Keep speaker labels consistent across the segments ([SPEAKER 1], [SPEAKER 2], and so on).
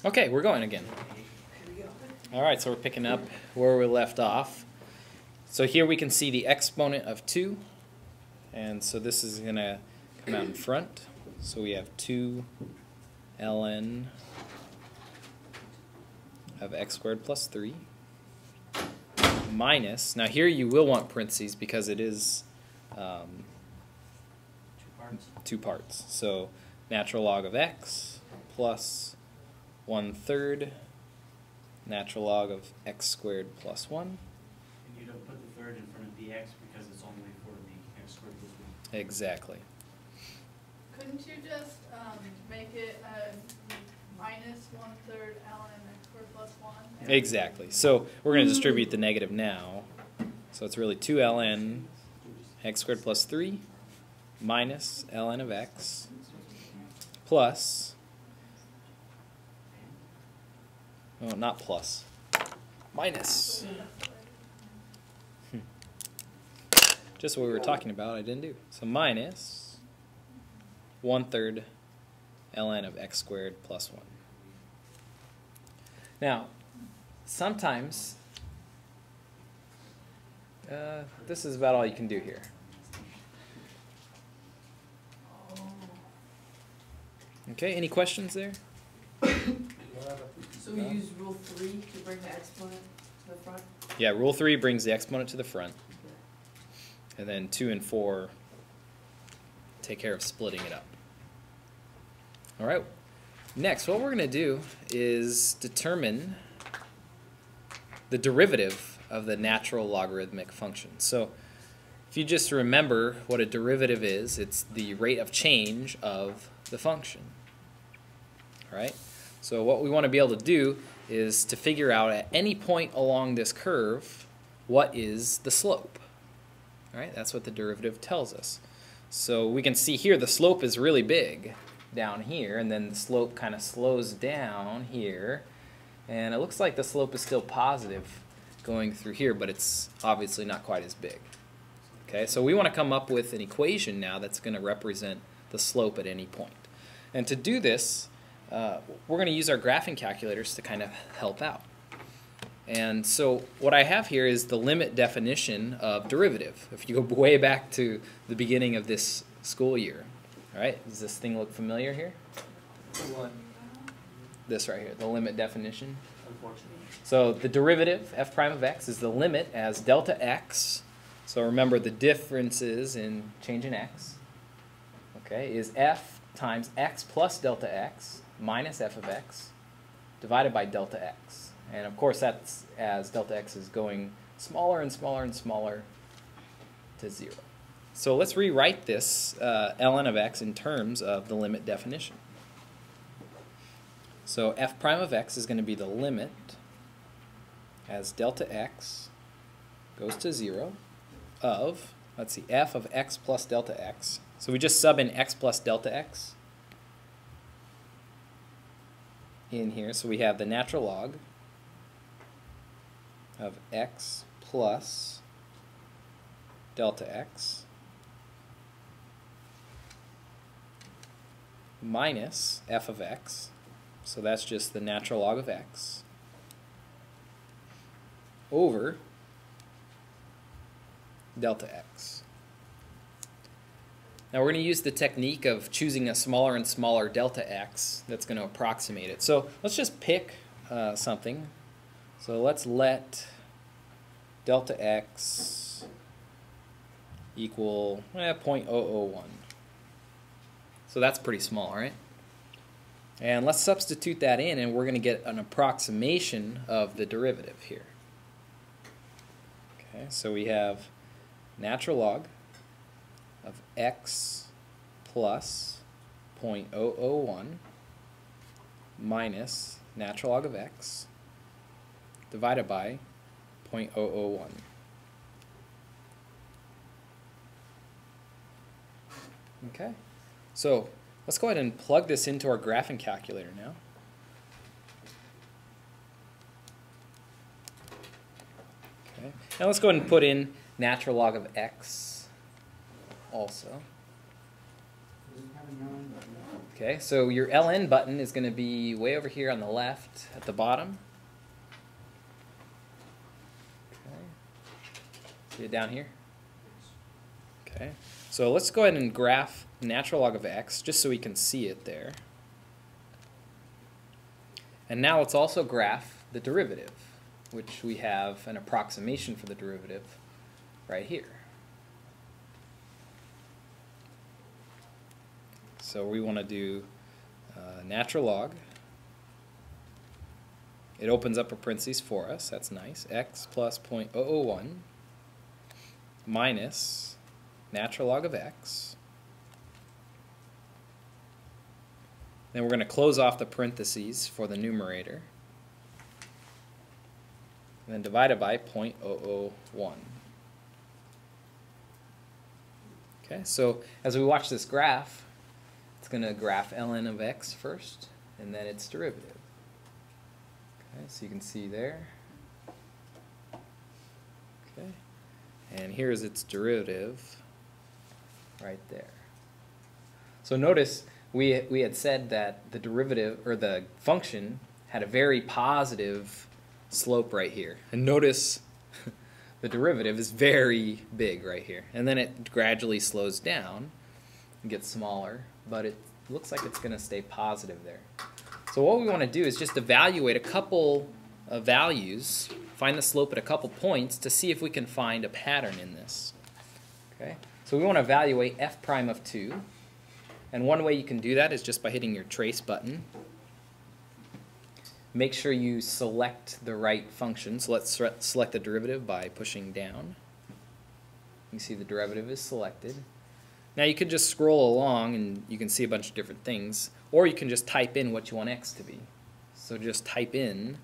[SPEAKER 1] Okay, we're going again. All right, so we're picking up where we left off. So here we can see the exponent of 2. And so this is going to come out in front. So we have 2 ln of x squared plus 3 minus, now here you will want parentheses because it is two parts. So natural log of x plus 1/3 natural log of x squared plus 1.
[SPEAKER 2] And you don't put the third in front of the x because it's only for the x squared plus 1.
[SPEAKER 1] Exactly.
[SPEAKER 3] Couldn't you just make it minus 1/3 ln x squared plus 1?
[SPEAKER 1] Exactly. So we're going to distribute the negative now. So it's really 2 ln x squared plus 3 minus ln of x plus, oh, not plus, minus. Just what we were talking about, I didn't do. So minus 1/3 ln of x squared plus 1. Now, sometimes, this is about all you can do here. Okay, any questions there?
[SPEAKER 4] So we use rule 3 to bring the exponent to the front?
[SPEAKER 1] Yeah, rule 3 brings the exponent to the front. And then 2 and 4 take care of splitting it up. All right. Next, what we're going to do is determine the derivative of the natural logarithmic function. So if you just remember what a derivative is, it's the rate of change of the function. All right? So what we want to be able to do is to figure out at any point along this curve what is the slope. All right? That's what the derivative tells us. So we can see here the slope is really big down here, and then the slope kind of slows down here, and it looks like the slope is still positive going through here, but it's obviously not quite as big. Okay, so we want to come up with an equation now that's going to represent the slope at any point. And to do this, we're going to use our graphing calculators to kind of help out. And so what I have here is the limit definition of derivative. If you go way back to the beginning of this school year. All right, does this thing look familiar here?
[SPEAKER 2] What?
[SPEAKER 1] This right here, the limit definition.
[SPEAKER 2] Unfortunately.
[SPEAKER 1] So the derivative, f prime of x, is the limit as delta x. So remember the differences in change in x. Okay, is f times x plus delta x minus f of x divided by delta x. And of course that's as delta x is going smaller and smaller and smaller to 0. So let's rewrite this ln of x in terms of the limit definition. So f prime of x is going to be the limit as delta x goes to 0 of, let's see, f of x plus delta x. So we just sub in x plus delta x in here. So we have the natural log of x plus delta x minus f of x, so that's just the natural log of x, over delta x. Now we're going to use the technique of choosing a smaller and smaller delta x that's going to approximate it. So let's just pick something. So let's let delta x equal 0.001. So that's pretty small, right? And let's substitute that in, and we're going to get an approximation of the derivative here. Okay, so we have natural log of x plus 0.001 minus natural log of x divided by 0.001. Okay. So let's go ahead and plug this into our graphing calculator now. Okay. Now let's go ahead and put in natural log of x also. Okay, so your ln button is going to be way over here on the left at the bottom. Okay. See it down here? Okay. So let's go ahead and graph natural log of x just so we can see it there. And now let's also graph the derivative, which we have an approximation for the derivative right here. So we want to do natural log. It opens up a parentheses for us. That's nice. X plus 0.001 minus natural log of x. Then we're going to close off the parentheses for the numerator. And then divided by 0.001. Okay, so as we watch this graph, it's going to graph ln of x first, and then its derivative. Okay, so you can see there. Okay, and here's its derivative right there. So notice we had said that the derivative, or the function, had a very positive slope right here. And notice the derivative is very big right here. And then it gradually slows down and gets smaller, but it looks like it's going to stay positive there. So what we want to do is just evaluate a couple of values, find the slope at a couple points to see if we can find a pattern in this. Okay? So we want to evaluate f prime of 2. And one way you can do that is just by hitting your trace button. Make sure you select the right function. So let's select the derivative by pushing down. You see the derivative is selected. Now you could just scroll along and you can see a bunch of different things, or you can just type in what you want x to be. So just type in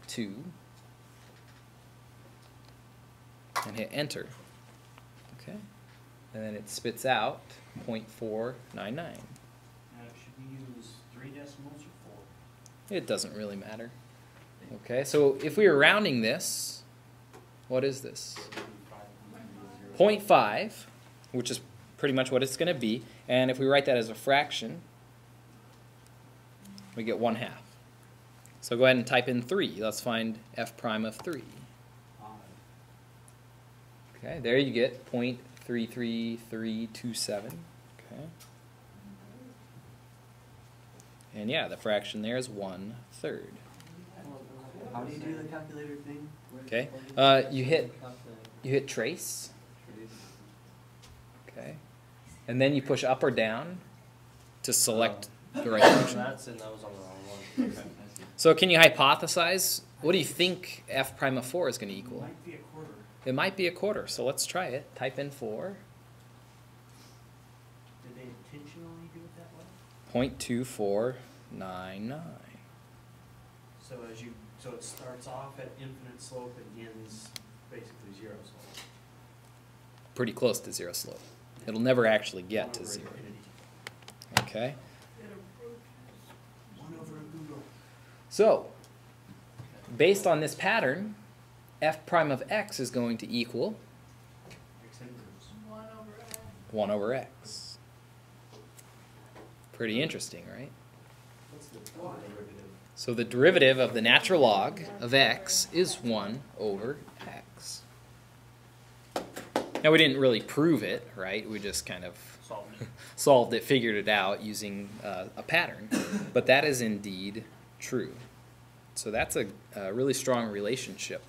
[SPEAKER 1] 2 and hit enter. Okay, and then it spits out 0.499.
[SPEAKER 2] Should we use 3 decimals or 4?
[SPEAKER 1] It doesn't really matter. Okay, so if we were rounding this, what is this? 0.5, which is pretty much what it's going to be. And if we write that as a fraction, we get 1/2. So go ahead and type in 3. Let's find f prime of 3. Okay, there you get 0.33327. Okay. And yeah, the fraction there is 1/3.
[SPEAKER 5] How do you do the calculator thing?
[SPEAKER 1] Okay, you hit trace. Okay, and then you push up or down to select the right function.
[SPEAKER 2] That was on the wrong one. Okay.
[SPEAKER 1] So can you hypothesize? What do you think f prime of 4 is going to equal?
[SPEAKER 2] It might be a quarter.
[SPEAKER 1] It might be a quarter. So let's try it. Type in 4.
[SPEAKER 2] Did they intentionally do it that way?
[SPEAKER 1] 0.2499.
[SPEAKER 2] So it starts off at infinite slope and ends basically 0 slope.
[SPEAKER 1] Pretty close to 0 slope. It'll never actually get to 0. Okay.
[SPEAKER 3] It approaches.
[SPEAKER 2] 1 over Google.
[SPEAKER 1] So, based on this pattern, f prime of x is going to equal
[SPEAKER 2] X inverse.
[SPEAKER 3] 1 over x.
[SPEAKER 1] 1 over x. Pretty interesting, right?
[SPEAKER 2] What's the derivative?
[SPEAKER 1] So the derivative of the natural log of x is 1 over x. Now we didn't really prove it, right? We just kind of solved it, figured it out using a pattern. But that is indeed true. So that's a really strong relationship.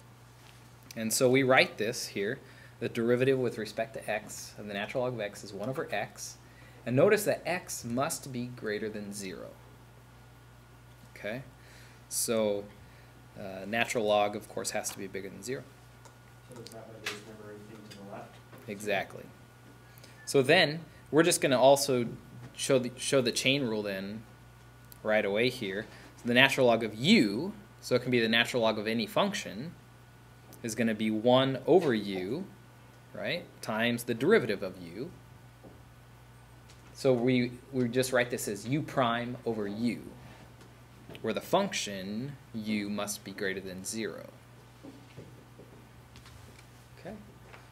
[SPEAKER 1] And so we write this here. The derivative with respect to x of the natural log of x is 1 over x. And notice that x must be greater than 0. Okay? So natural log, of course, has to be bigger than 0.
[SPEAKER 2] So is that why there's never anything to the left?
[SPEAKER 1] Exactly. So then we're just going to also show the chain rule then right away here. So the natural log of u, so it can be the natural log of any function, is going to be 1 over u, right, times the derivative of u. So we just write this as u prime over u, where the function u must be greater than 0. Okay,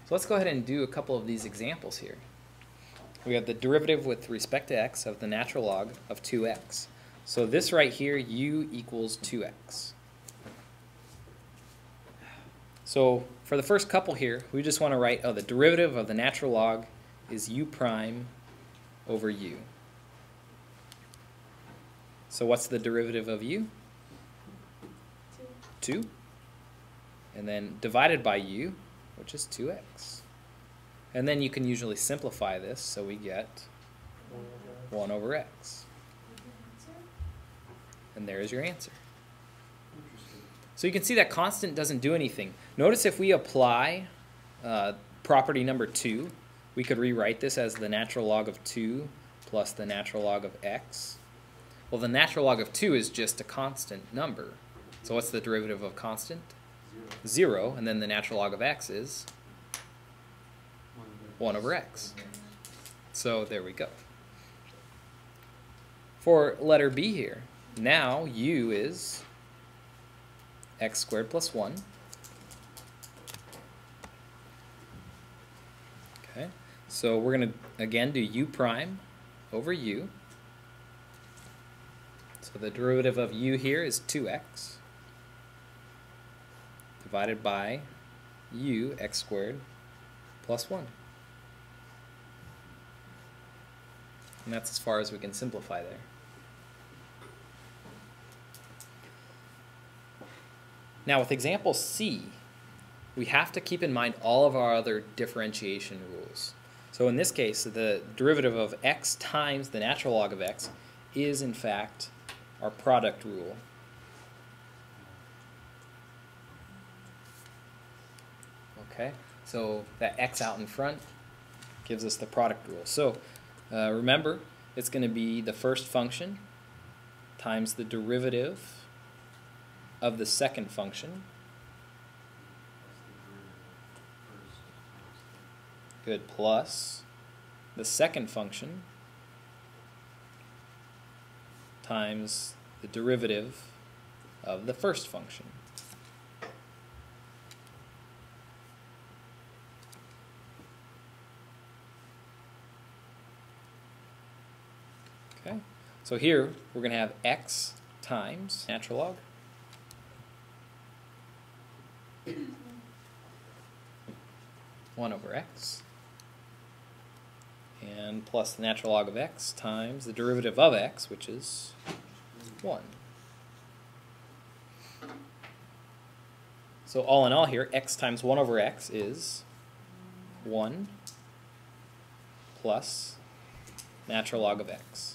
[SPEAKER 1] so let's go ahead and do a couple of these examples here. We have the derivative with respect to x of the natural log of 2x. So this right here, u equals 2x. So for the first couple here, we just want to write, the derivative of the natural log is u prime over u. So what's the derivative of u? 2. And then divided by u, which is 2x. And then you can usually simplify this, so we get 1 over x. And there's your answer. So you can see that constant doesn't do anything. Notice if we apply property number 2, we could rewrite this as the natural log of 2 plus the natural log of x. Well, the natural log of 2 is just a constant number. So what's the derivative of constant? 0. And then the natural log of x is 1 over x. So there we go. For letter B here, now u is x squared plus 1. Okay, so we're going to again do u prime over u. So the derivative of u here is 2x divided by u x squared plus 1. And that's as far as we can simplify there. Now with example C, we have to keep in mind all of our other differentiation rules. So in this case, the derivative of x times the natural log of x is in fact our product rule. Okay, so that x out in front gives us the product rule. So remember, it's going to be the first function times the derivative of the second function. Good, plus the second function times the derivative of the first function. Okay, so here we're going to have x times natural log. One over x, and plus the natural log of x times the derivative of x, which is 1. So all in all here, x times 1 over x is 1 plus natural log of x.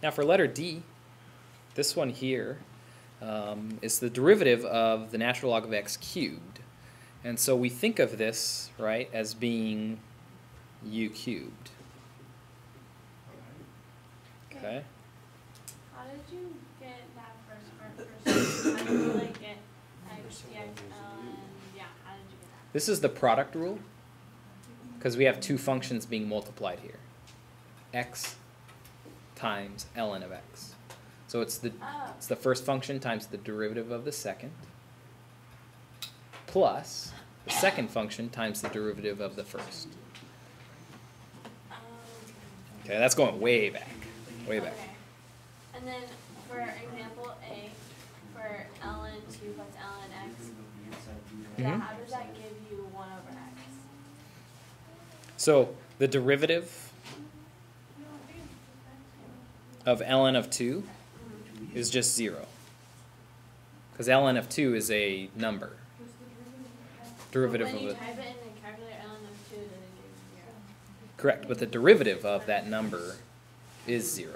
[SPEAKER 1] Now for letter D, this one here is the derivative of the natural log of x cubed. And so we think of this, right, as being u cubed. Okay?
[SPEAKER 5] How did you get that first? How did you like get x, dx, and yeah, how did you get that?
[SPEAKER 1] This is the product rule, because we have two functions being multiplied here. X times ln of x. So it's the first function times the derivative of the second, plus the second function times the derivative of the first. Okay, that's going way back. Way back.
[SPEAKER 5] Okay. And then for example A, for ln 2 plus ln x, how does that give you 1 over x?
[SPEAKER 1] So the derivative of ln of 2 is just 0. Because ln of 2 is a number. Derivative
[SPEAKER 5] When
[SPEAKER 1] of
[SPEAKER 5] you
[SPEAKER 1] it.
[SPEAKER 5] type it in the calculator, ln of 2, then it gives 0.
[SPEAKER 1] Correct, but the derivative of that number is 0.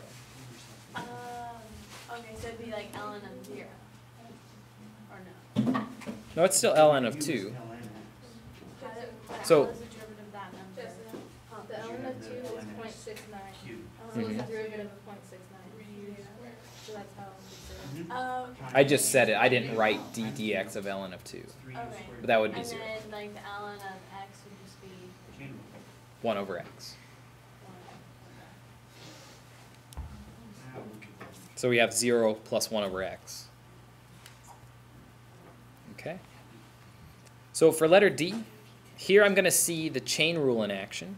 [SPEAKER 5] Okay, so it'd be like ln of 0. Or no?
[SPEAKER 1] No, it's still ln of 2. So-
[SPEAKER 5] What is the derivative of that number?
[SPEAKER 3] Just the ln of 2 is 0.69. So
[SPEAKER 1] Mhm.
[SPEAKER 3] it's the derivative of 0.69. So that's how it's
[SPEAKER 5] Okay.
[SPEAKER 1] I just said it. I didn't write d dx of ln of 2.
[SPEAKER 5] Okay.
[SPEAKER 1] But that would be
[SPEAKER 5] And
[SPEAKER 1] 0.
[SPEAKER 5] then like the ln of x would just be
[SPEAKER 1] 1 over x.
[SPEAKER 5] 1.
[SPEAKER 1] So we have 0 plus 1 over x. Okay. So for letter D, here I'm going to see the chain rule in action.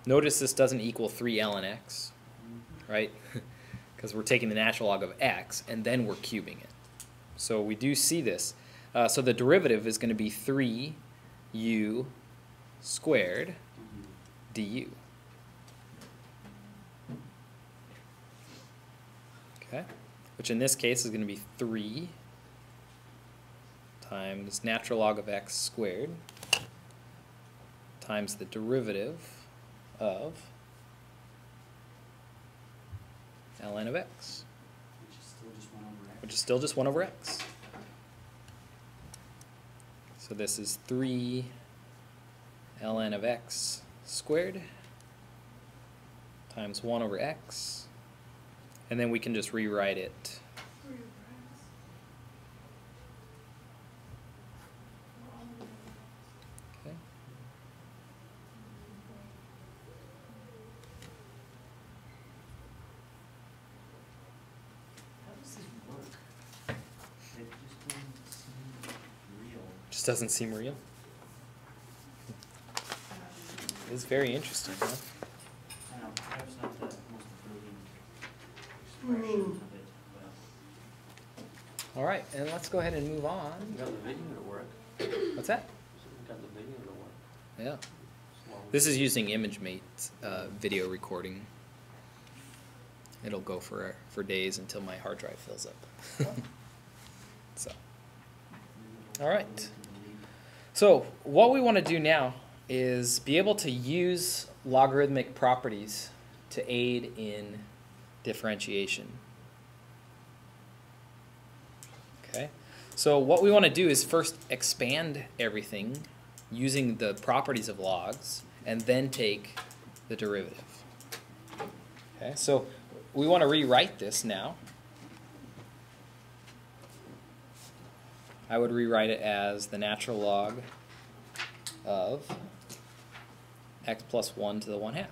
[SPEAKER 1] Notice this doesn't equal 3 ln x, right? Because we're taking the natural log of x, and then we're cubing it. So we do see this. So the derivative is going to be 3u squared du. Okay, which in this case is going to be 3 times natural log of x squared times the derivative of ln of x,
[SPEAKER 2] Which is still just 1 over x.
[SPEAKER 1] which is still just 1 over x. So this is 3 ln of x squared times 1 over x, and then we can just rewrite it. Okay.
[SPEAKER 2] How does this work? It just doesn't seem real.
[SPEAKER 1] Just doesn't seem real. It is very interesting, huh?
[SPEAKER 2] I know, perhaps not the most brilliant expression of it, but
[SPEAKER 1] All right, and let's go ahead and move on.
[SPEAKER 6] You got the video to work.
[SPEAKER 1] What's that?
[SPEAKER 6] You got the video to work.
[SPEAKER 1] Yeah.
[SPEAKER 6] Small.
[SPEAKER 1] This is using ImageMate's video recording. It'll go for days until my hard drive fills up. So, all right. So what we want to do now is be able to use logarithmic properties to aid in differentiation. Okay. So what we want to do is first expand everything using the properties of logs, and then take the derivative. Okay, so we want to rewrite this now. I would rewrite it as the natural log of x plus 1 to the 1/2.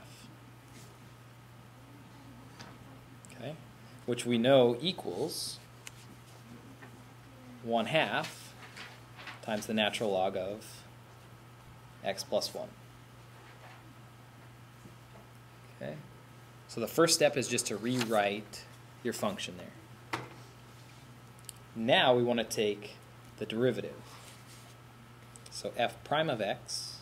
[SPEAKER 1] Okay, which we know equals 1/2 times the natural log of x plus 1. Okay, so the first step is just to rewrite your function there. Now we want to take the derivative. So f prime of x.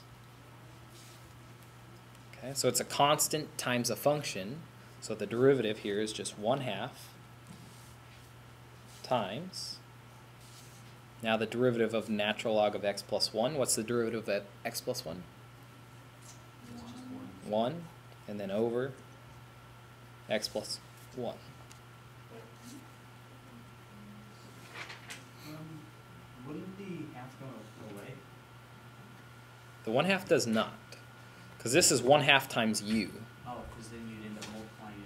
[SPEAKER 1] Okay, so it's a constant times a function. So the derivative here is just 1/2 times. Now the derivative of natural log of x plus 1. What's the derivative of x plus 1?
[SPEAKER 2] it's just 1.
[SPEAKER 1] 1, and then over x plus 1.
[SPEAKER 2] Wouldn't the half go away?
[SPEAKER 1] The 1/2 does not, because this is 1/2 times u.
[SPEAKER 2] Oh, because then you'd end up multiplying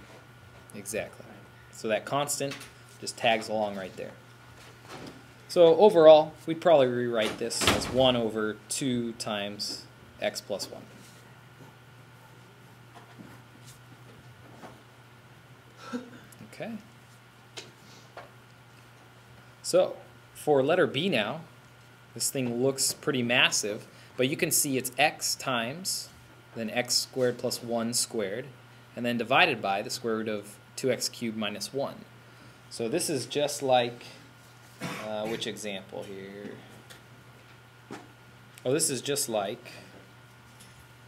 [SPEAKER 2] it.
[SPEAKER 1] Exactly.
[SPEAKER 2] Right.
[SPEAKER 1] So that constant just tags along right there. So overall, we'd probably rewrite this as 1 over 2 times x plus 1. Okay. So for letter B now, this thing looks pretty massive, but you can see it's x times, then x squared plus 1 squared, and then divided by the square root of 2x cubed minus 1. So this is just like, which example here? Oh, this is just like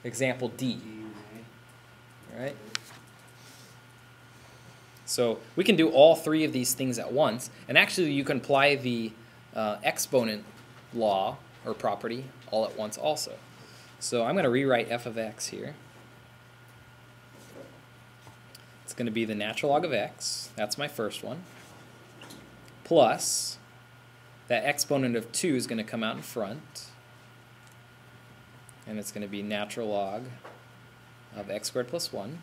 [SPEAKER 1] example D, right? So we can do all three of these things at once, and actually you can apply the exponent law or property all at once also. So I'm going to rewrite f of x here. It's going to be the natural log of x, that's my first one, plus that exponent of 2 is going to come out in front, and it's going to be natural log of x squared plus 1.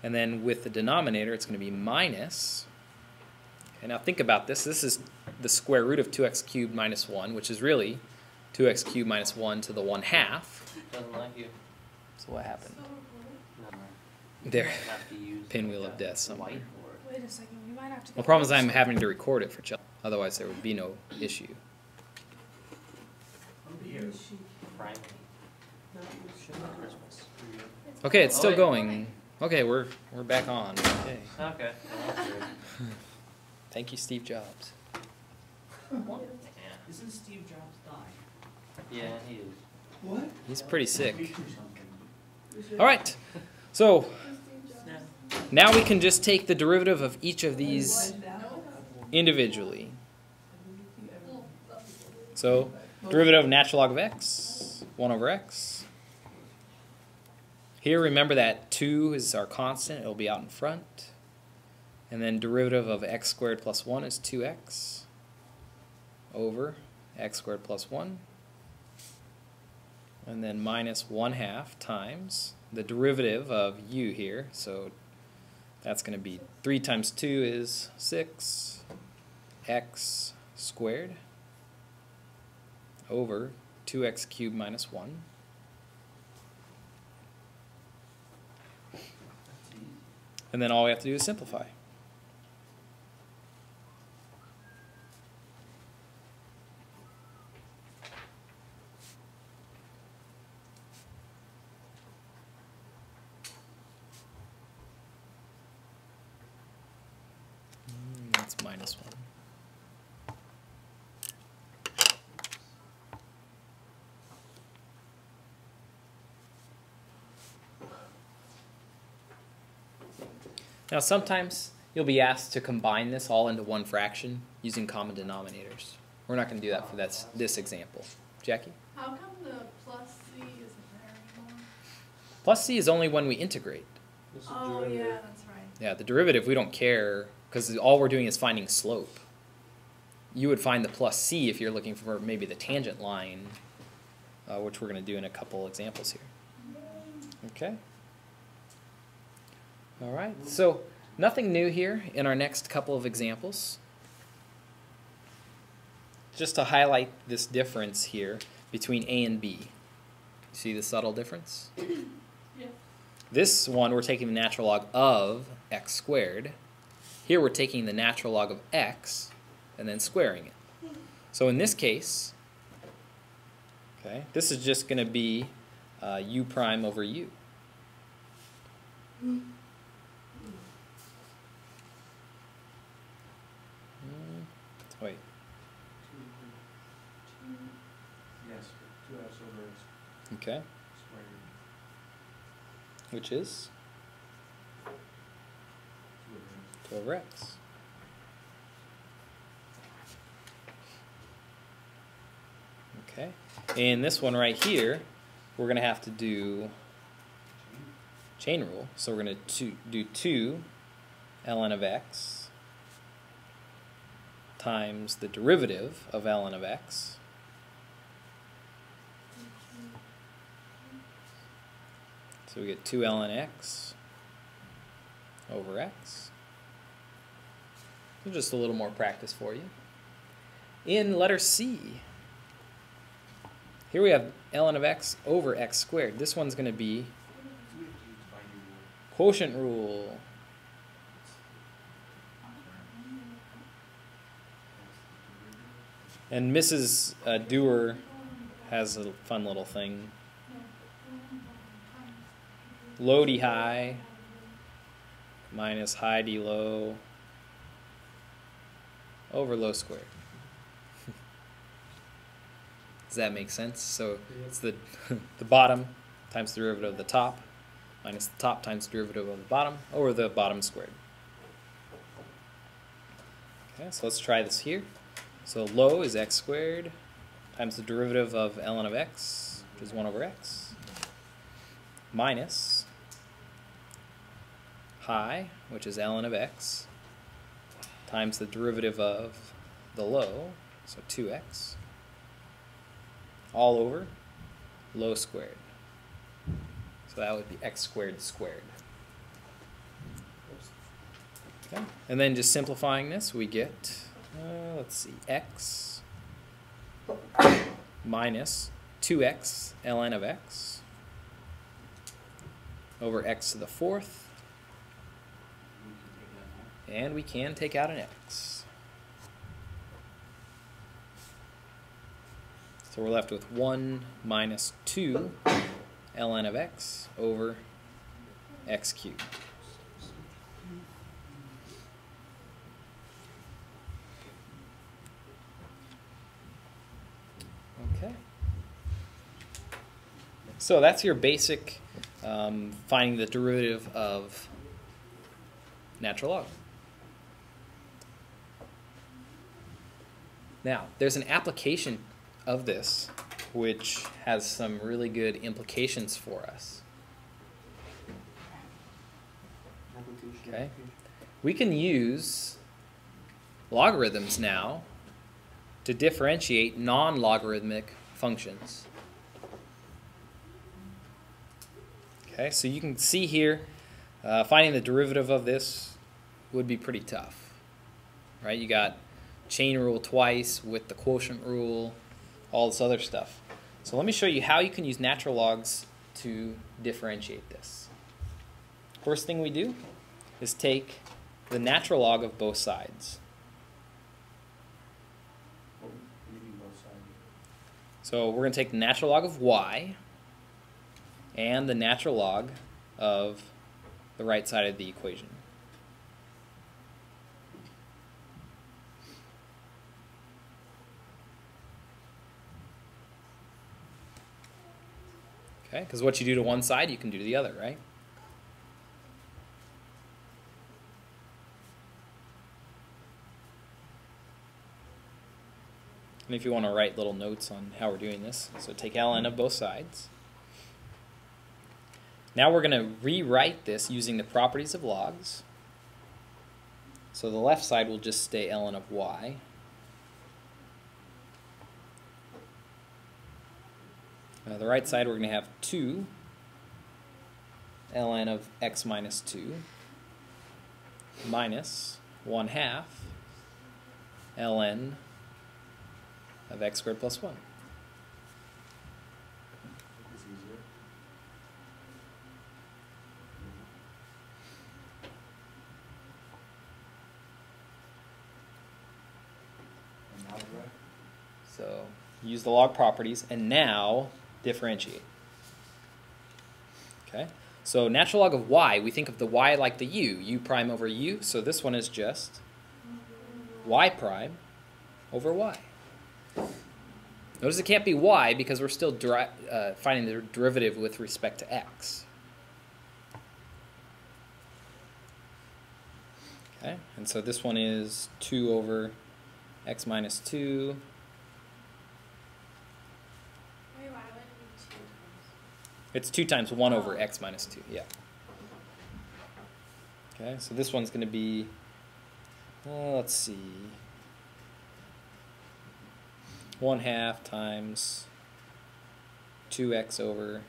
[SPEAKER 1] And then with the denominator, it's going to be minus. And now think about this. This is the square root of 2x cubed minus 1, which is really 2x cubed minus 1 to the 1/2.
[SPEAKER 6] Doesn't like you.
[SPEAKER 1] So what happened?
[SPEAKER 3] So cool.
[SPEAKER 6] No.
[SPEAKER 1] There,
[SPEAKER 6] Have to use
[SPEAKER 1] pinwheel
[SPEAKER 6] like
[SPEAKER 1] of
[SPEAKER 6] a
[SPEAKER 1] death somewhere.
[SPEAKER 6] whiteboard.
[SPEAKER 7] Wait a second, we might have to.
[SPEAKER 1] The problem is I'm having to record it for Chelsea. Otherwise, there would be no issue.
[SPEAKER 2] Over here.
[SPEAKER 6] Primary.
[SPEAKER 4] Not use
[SPEAKER 6] Shit, not Christmas.
[SPEAKER 1] Okay, it's still
[SPEAKER 6] Oh, wait.
[SPEAKER 1] going. Okay, we're back on. Okay.
[SPEAKER 6] Okay. Well, that's good.
[SPEAKER 1] Thank you, Steve Jobs.
[SPEAKER 6] Yeah.
[SPEAKER 2] Isn't Steve Jobs dying?
[SPEAKER 6] Yeah, he is.
[SPEAKER 2] What?
[SPEAKER 1] He's pretty sick.
[SPEAKER 2] Or something.
[SPEAKER 1] All right. So now we can just take the derivative of each of these individually. So derivative of natural log of x, 1 over x. Here, remember that 2 is our constant. It'll be out in front. And then derivative of x squared plus 1 is 2x over x squared plus 1. And then minus 1/2 times the derivative of u here. So that's going to be 3 times 2 is 6 x squared over 2x cubed minus 1. And then all we have to do is simplify. That's minus 1. Now sometimes you'll be asked to combine this all into one fraction using common denominators. We're not going to do that for this example. Jackie?
[SPEAKER 3] How come the plus c isn't there anymore?
[SPEAKER 1] Plus c is only when we integrate.
[SPEAKER 6] This is
[SPEAKER 3] Oh,
[SPEAKER 6] derivative.
[SPEAKER 3] yeah, that's right.
[SPEAKER 1] Yeah, the derivative we don't care because all we're doing is finding slope. You would find the plus c if you're looking for maybe the tangent line, which we're going to do in a couple examples here. Okay? All right, so nothing new here in our next couple of examples. Just to highlight this difference here between A and B. See the subtle difference?
[SPEAKER 3] Yeah.
[SPEAKER 1] This one, we're taking the natural log of x squared. Here we're taking the natural log of x and then squaring it. So in this case, okay, this is just going to be u prime over u. Wait,
[SPEAKER 2] Yes, 2x over x
[SPEAKER 1] okay,
[SPEAKER 2] squared.
[SPEAKER 1] which is
[SPEAKER 2] 2 over x.
[SPEAKER 1] 2 over x. Okay, and this one right here, we're going to have to do chain rule. So we're going to do 2 ln of x times the derivative of ln of x so we get 2 ln x over x. So just a little more practice for you. In letter C, here we have ln of x over x squared. This one's going to be
[SPEAKER 2] So we have to use dividing rule.
[SPEAKER 1] quotient rule. And Mrs. Dewar has a fun little thing. Low d high minus high d low over low squared. Does that make sense? So it's the bottom times the derivative of the top minus the top times the derivative of the bottom over the bottom squared. Okay, so let's try this here. So low is x squared times the derivative of ln of x, which is 1 over x, minus high, which is ln of x, times the derivative of the low, so 2x, all over low squared. So that would be x squared squared. Okay. And then just simplifying this, we get, let's see, x minus 2x ln of x over x to the 4th And we can take out an x. So we're left with 1 minus 2 ln of x over x cubed. Okay. So that's your basic finding the derivative of natural log. Now, there's an application of this which has some really good implications for us. Okay. We can use logarithms now to differentiate non-logarithmic functions. Okay, so you can see here, finding the derivative of this would be pretty tough, right? You got chain rule twice with the quotient rule, all this other stuff. So let me show you how you can use natural logs to differentiate this. First thing we do is take the natural log of both sides. So we're going to take the natural log of y and the natural log of the right side of the equation. Okay, because what you do to one side, you can do to the other, right? And if you want to write little notes on how we're doing this, so take ln of both sides. Now we're going to rewrite this using the properties of logs. So the left side will just stay ln of y. The right side, we're going to have 2 ln of x minus 2 minus 1/2 ln of x squared plus 1. So use the log properties and now differentiate. Okay, so natural log of y, we think of the y like the u prime over u, so this one is just y prime over y. Notice it can't be y because we're still finding the derivative with respect to x. Okay, and so this one is 2 over x minus 2.
[SPEAKER 5] Wait, why would it be 2 times?
[SPEAKER 1] It's 2 times 1 over x minus 2, yeah. Okay, so this one's going to be, let's see, 1/2 times 2x over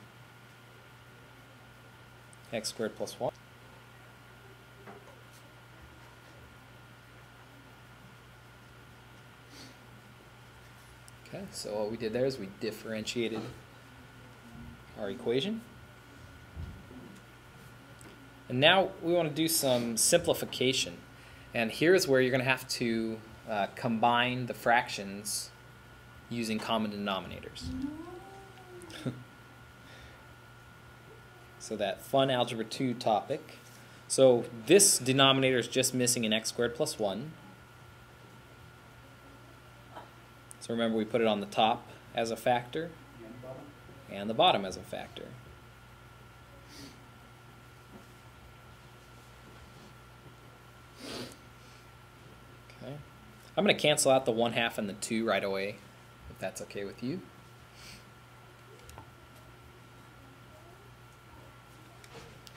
[SPEAKER 1] x squared plus 1. Okay, so what we did there is we differentiated our equation. And now we want to do some simplification. And here's where you're going to have to combine the fractions using common denominators. So that fun Algebra 2 topic. So this denominator is just missing an x squared plus 1. So remember we put it on the top as a factor and the bottom as a factor. Okay. I'm going to cancel out the 1/2 and the 2 right away, if that's okay with you.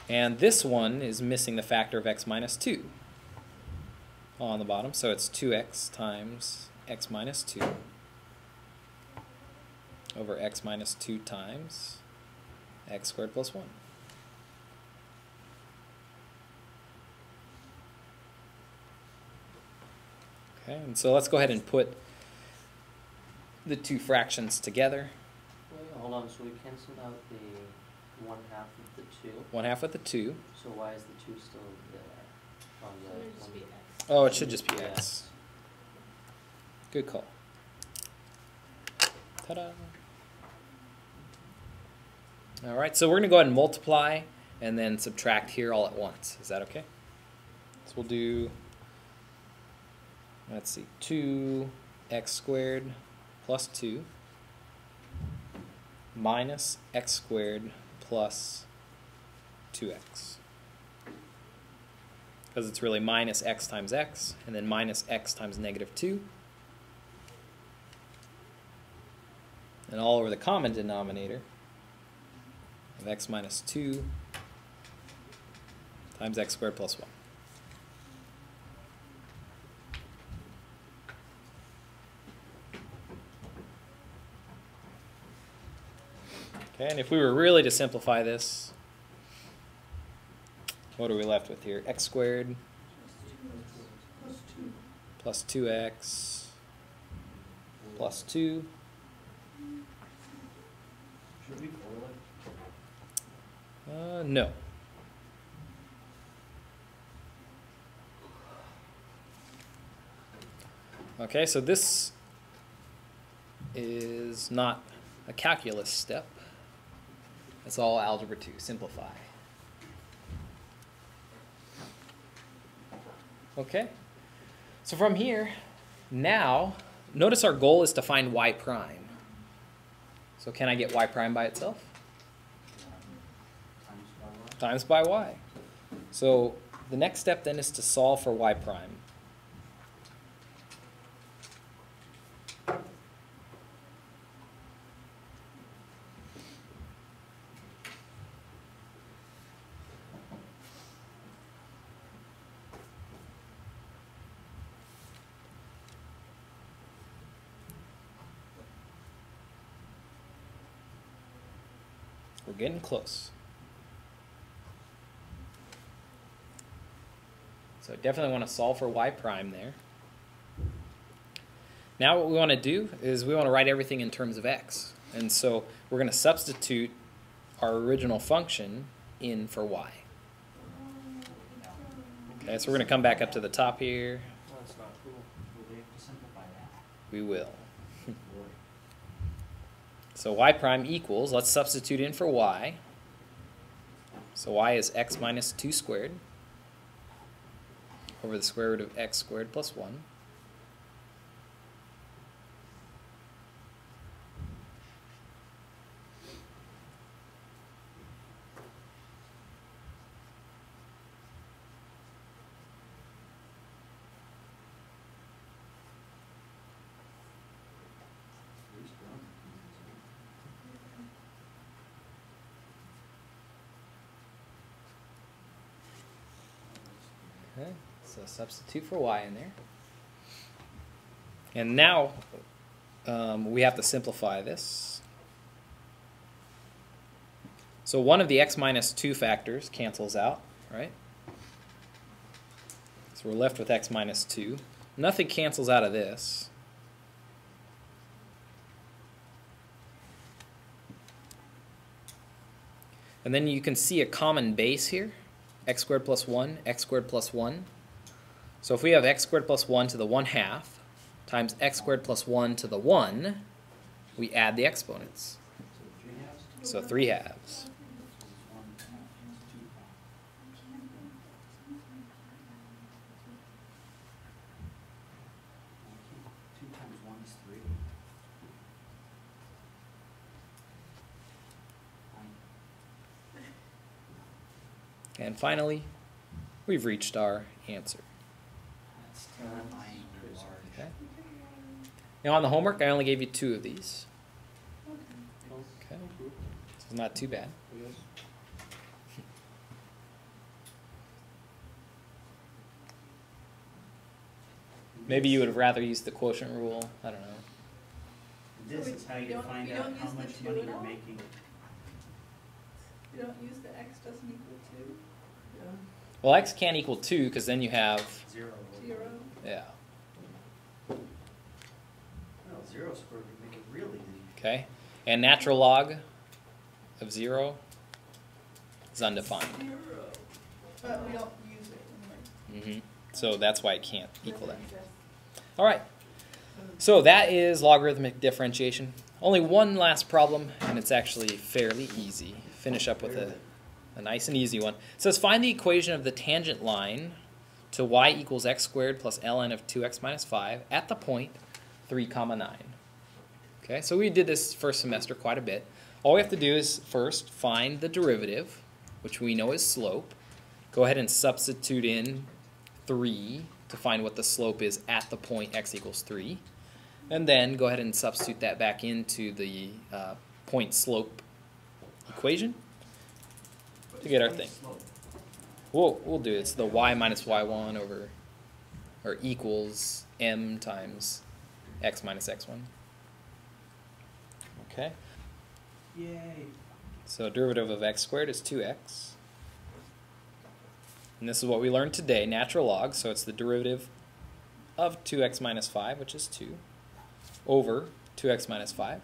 [SPEAKER 1] And this one is missing the factor of x minus 2 on the bottom, so it's 2x times x minus 2 over x minus 2 times x squared plus 1. Okay, and so let's go ahead and put the two fractions together.
[SPEAKER 6] Wait, hold on, so we canceled out the 1/2 of the 2.
[SPEAKER 1] 1/2 of the 2.
[SPEAKER 6] So why is the 2 still there? on
[SPEAKER 5] So
[SPEAKER 6] the.
[SPEAKER 5] it'll just be X.
[SPEAKER 1] Oh, it should just be
[SPEAKER 6] Yeah.
[SPEAKER 1] x. Good call. Ta-da. All right, so we're going to go ahead and multiply and then subtract here all at once. Is that okay? So we'll do, let's see, 2x squared plus 2 minus x squared plus 2x. Because it's really minus x times x, and then minus x times negative 2. And all over the common denominator of x minus 2 times x squared plus 1. Okay, and if we were really to simplify this, what are we left with here? X squared plus 2x plus 2.
[SPEAKER 2] Should we FOIL it?
[SPEAKER 1] No. Okay, so this is not a calculus step. It's all algebra 2, simplify. Okay, so from here, now, notice our goal is to find y prime. So can I get y prime by itself?
[SPEAKER 2] Times by
[SPEAKER 1] Times by
[SPEAKER 2] what?
[SPEAKER 1] y. So the next step then is to solve for y prime. We're getting close. So definitely want to solve for y prime there. Now what we want to do is we want to write everything in terms of x. And so we're going to substitute our original function in for y. Okay, so we're going to come back up to the top here.
[SPEAKER 6] That's not cool.
[SPEAKER 2] Will we have to simplify that?
[SPEAKER 1] We will.
[SPEAKER 2] Boy.
[SPEAKER 1] So y prime equals, let's substitute in for y. So y is x minus 2 squared over the square root of x squared plus 1.
[SPEAKER 2] At least one.
[SPEAKER 1] Okay, so substitute for y in there. And now we have to simplify this. So one of the x minus 2 factors cancels out, right? So we're left with x minus 2. Nothing cancels out of this. And then you can see a common base here. X squared plus 1, x squared plus 1. So if we have x squared plus 1 to the 1/2 times x squared plus 1 to the 1, we add the exponents.
[SPEAKER 2] So 3 halves?
[SPEAKER 1] So 3/2.
[SPEAKER 2] So it's 1/2, 2 halves. Okay, 2 times 1 is 3. 9.
[SPEAKER 1] And finally, we've reached our answer.
[SPEAKER 2] That's terrifying large.
[SPEAKER 1] Okay. Now on the homework, I only gave you 2 of these. Okay. So it's not too bad.
[SPEAKER 6] Yes.
[SPEAKER 1] Maybe you would have rather used the quotient rule. I don't know.
[SPEAKER 2] This is how you
[SPEAKER 3] don't-
[SPEAKER 2] find
[SPEAKER 3] you
[SPEAKER 2] out
[SPEAKER 3] don't
[SPEAKER 2] how
[SPEAKER 3] use the
[SPEAKER 2] much
[SPEAKER 3] 2
[SPEAKER 2] money
[SPEAKER 3] at
[SPEAKER 2] you're
[SPEAKER 3] all?
[SPEAKER 2] making.
[SPEAKER 3] You don't use the x doesn't equal 2,
[SPEAKER 4] Yeah.
[SPEAKER 1] Well, x can't equal 2 because then you have,
[SPEAKER 2] 0.
[SPEAKER 3] 0.
[SPEAKER 1] yeah.
[SPEAKER 2] Well, 0 squared would make it real easy.
[SPEAKER 1] Okay. And natural log of 0 is undefined.
[SPEAKER 3] 0. But we don't use it
[SPEAKER 1] So that's why it can't equal that. All right. So that is logarithmic differentiation. Only one last problem, and it's actually fairly easy. Finish up with a nice and easy one. It says find the equation of the tangent line to y equals x squared plus ln of 2x minus 5 at the point 3, 9. Okay, so we did this first semester quite a bit. All we have to do is first find the derivative, which we know is slope. Go ahead and substitute in 3 to find what the slope is at the point x equals 3. And then go ahead and substitute that back into the point slope equation to get our thing. We'll do it. It's the y minus y1 over, or equals m times x minus x1. Okay.
[SPEAKER 2] Yay.
[SPEAKER 1] So derivative of x squared is 2x. And this is what we learned today, natural log. So it's the derivative of 2x minus 5, which is 2, over 2x minus 5.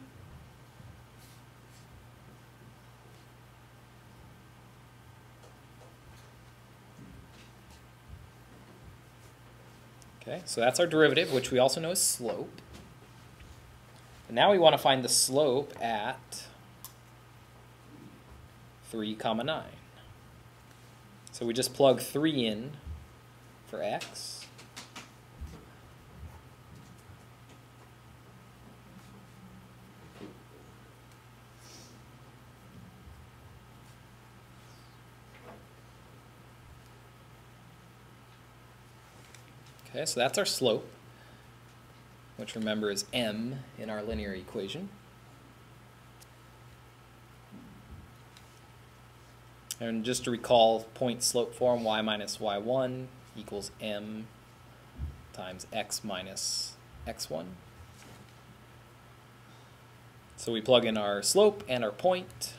[SPEAKER 1] Okay, so that's our derivative, which we also know is slope. And now we want to find the slope at 3, 9. So we just plug 3 in for x. Okay, so that's our slope, which remember is m in our linear equation. And just to recall point slope form, y minus y1 equals m times x minus x1. So we plug in our slope and our point.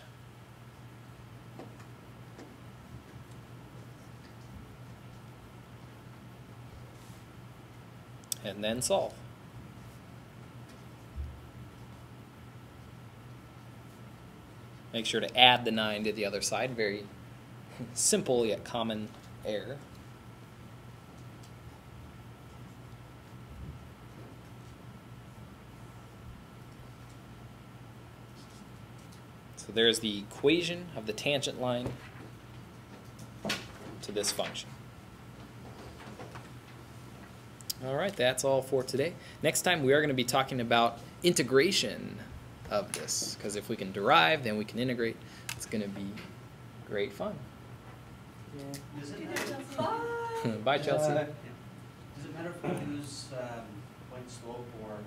[SPEAKER 1] And then solve. Make sure to add the 9 to the other side. Very simple yet common error. So there's the equation of the tangent line to this function. All right, that's all for today. Next time we are going to be talking about integration of this, because if we can derive, then we can integrate. It's going to be great fun.
[SPEAKER 2] Yeah. Does it matter?
[SPEAKER 1] Bye, Chelsea.
[SPEAKER 2] Does it matter if we use point slope or